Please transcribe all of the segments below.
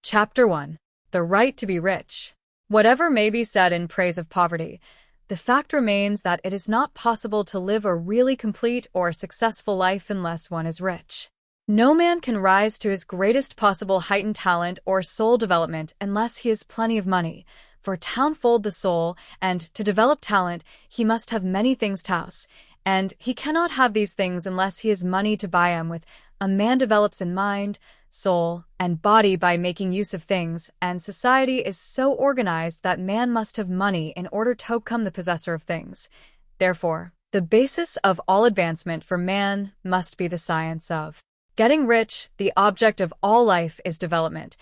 Chapter 1. The Right to be Rich. Whatever may be said in praise of poverty, the fact remains that it is not possible to live a really complete or successful life unless one is rich. No man can rise to his greatest possible heightened talent or soul development unless he has plenty of money. For townfold the soul, and to develop talent, he must have many things to house, and he cannot have these things unless he has money to buy 'em with. A man develops in mind, soul, and body by making use of things, and society is so organized that man must have money in order to become the possessor of things. Therefore, the basis of all advancement for man must be the science of getting rich. The object of all life is development,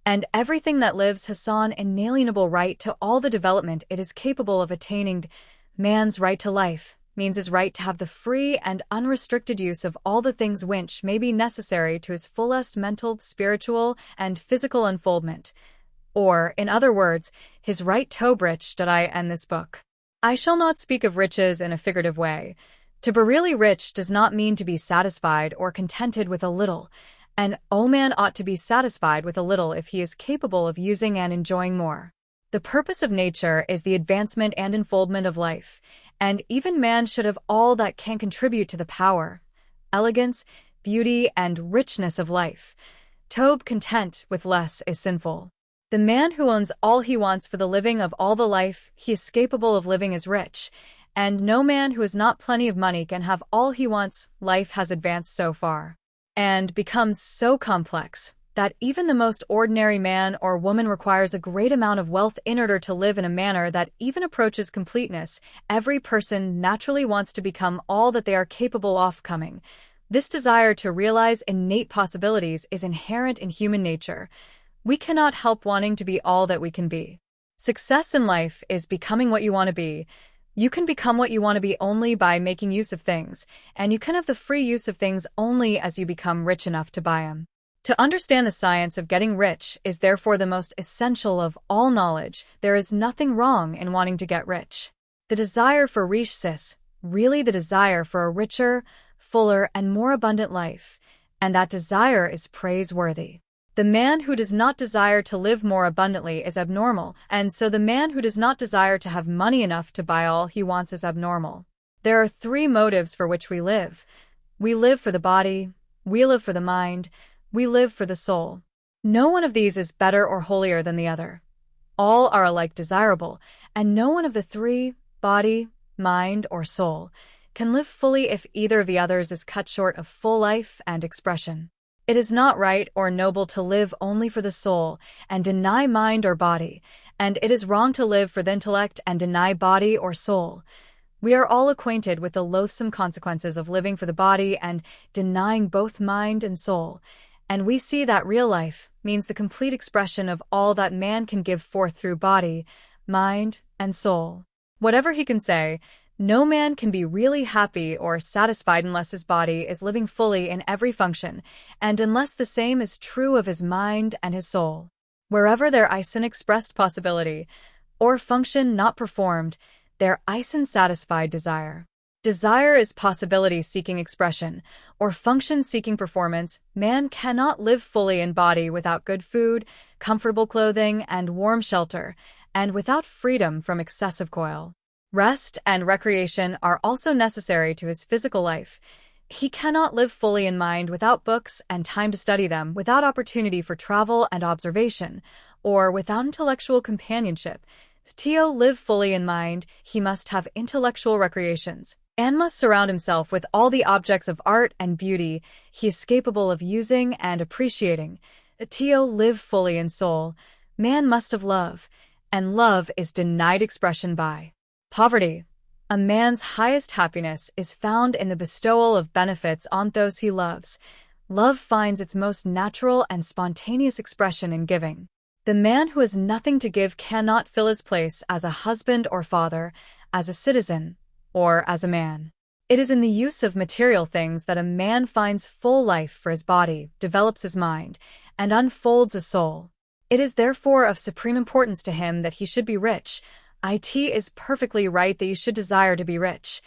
and everything that lives has an inalienable right to all the development it is capable of attaining. Man's right to life means his right to have the free and unrestricted use of all the things which may be necessary to his fullest mental, spiritual, and physical unfoldment. Or, in other words, his right to be rich. I end this book. I shall not speak of riches in a figurative way. To be really rich does not mean to be satisfied or contented with a little, and man ought to be satisfied with a little if he is capable of using and enjoying more. The purpose of nature is the advancement and unfoldment of life, and even man should have all that can contribute to the power, elegance, beauty, and richness of life. To be content with less is sinful. The man who owns all he wants for the living of all the life he is capable of living is rich, and no man who has not plenty of money can have all he wants. Life has advanced so far, and becomes so complex, that even the most ordinary man or woman requires a great amount of wealth in order to live in a manner that even approaches completeness. Every person naturally wants to become all that they are capable of becoming. This desire to realize innate possibilities is inherent in human nature. We cannot help wanting to be all that we can be. Success in life is becoming what you want to be. You can become what you want to be only by making use of things, and you can have the free use of things only as you become rich enough to buy them. To understand the science of getting rich is therefore the most essential of all knowledge. There is nothing wrong in wanting to get rich. The desire for richesse, really the desire for a richer, fuller, and more abundant life, and that desire is praiseworthy. The man who does not desire to live more abundantly is abnormal, and so the man who does not desire to have money enough to buy all he wants is abnormal. There are three motives for which we live. We live for the body, we live for the mind, we live for the soul. No one of these is better or holier than the other. All are alike desirable, and no one of the three, body, mind, or soul, can live fully if either of the others is cut short of full life and expression. It is not right or noble to live only for the soul and deny mind or body, and it is wrong to live for the intellect and deny body or soul. We are all acquainted with the loathsome consequences of living for the body and denying both mind and soul, and we see that real life means the complete expression of all that man can give forth through body, mind, and soul. Whatever he can say, no man can be really happy or satisfied unless his body is living fully in every function, and unless the same is true of his mind and his soul. Wherever there is an expressed possibility, or function not performed, there is unsatisfied desire. Desire is possibility seeking expression, or function seeking performance. Man cannot live fully in body without good food, comfortable clothing, and warm shelter, and without freedom from excessive toil. Rest and recreation are also necessary to his physical life. He cannot live fully in mind without books and time to study them, without opportunity for travel and observation, or without intellectual companionship. To live fully in mind, he must have intellectual recreations, and must surround himself with all the objects of art and beauty he is capable of using and appreciating. To live fully in soul, man must have love, and love is denied expression by poverty. A man's highest happiness is found in the bestowal of benefits on those he loves. Love finds its most natural and spontaneous expression in giving. The man who has nothing to give cannot fill his place as a husband or father, as a citizen, or as a man. It is in the use of material things that a man finds full life for his body, develops his mind, and unfolds his soul. It is therefore of supreme importance to him that he should be rich. It is perfectly right that you should desire to be rich.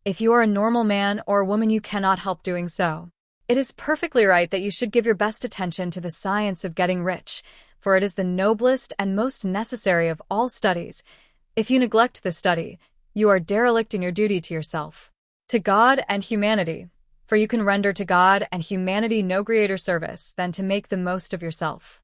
If you are a normal man or woman, you cannot help doing so. It is perfectly right that you should give your best attention to the science of getting rich, for it is the noblest and most necessary of all studies. If you neglect this study, you are derelict in your duty to yourself, to God and humanity, for you can render to God and humanity no greater service than to make the most of yourself.